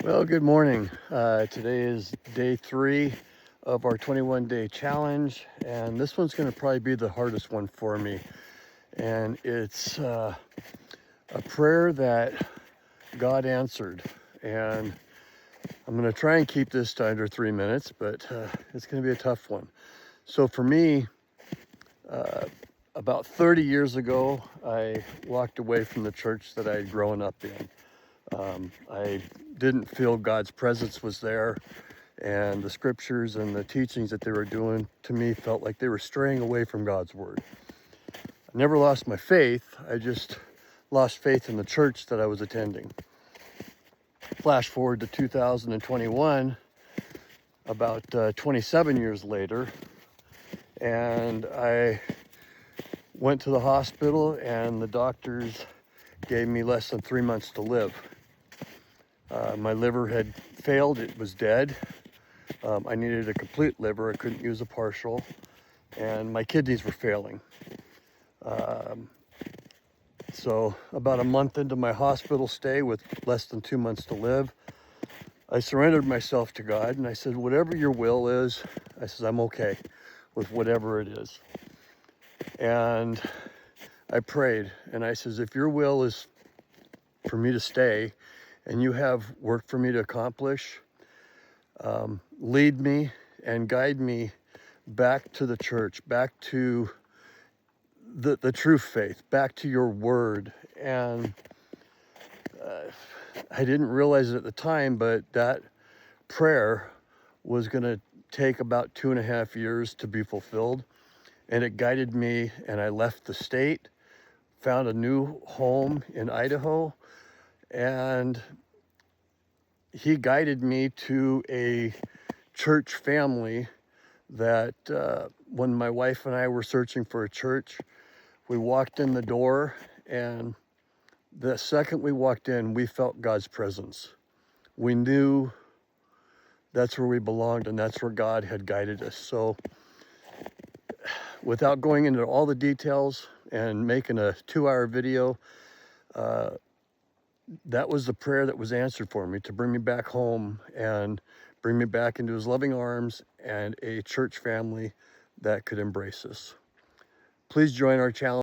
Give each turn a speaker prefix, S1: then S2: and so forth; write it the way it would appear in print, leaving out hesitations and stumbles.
S1: Well, good morning. Today is day 3 of our 21-day challenge, and this one's going to probably be the hardest one for me. And it's a prayer that God answered. And I'm going to try and keep this to under 3 minutes, but it's going to be a tough one. So for me, about 30 years ago, I walked away from the church that I had grown up in. I didn't feel God's presence was there, and the scriptures and the teachings that they were doing to me felt like they were straying away from God's word. I never lost my faith, I just lost faith in the church that I was attending. Flash forward to 2021, about 27 years later, and I went to the hospital, and the doctors gave me less than 3 months to live. My liver had failed, it was dead. I needed a complete liver, I couldn't use a partial, and my kidneys were failing. So about a month into my hospital stay with less than 2 months to live, I surrendered myself to God, and I said, whatever your will is, I said, I'm okay with whatever it is. And I prayed, and I says, if your will is for me to stay and you have work for me to accomplish, lead me and guide me back to the church, back to the true faith, back to your word. And I didn't realize it at the time, but that prayer was going to take about 2.5 years to be fulfilled. And it guided me, and I left the state, found a new home in Idaho, and he guided me to a church family that when my wife and I were searching for a church, we walked in the door, and the second we walked in, we felt God's presence. We knew that's where we belonged, and that's where God had guided us. So without going into all the details and making a 2-hour video, that was the prayer that was answered for me, to bring me back home and bring me back into his loving arms and a church family that could embrace us. Please join our challenge.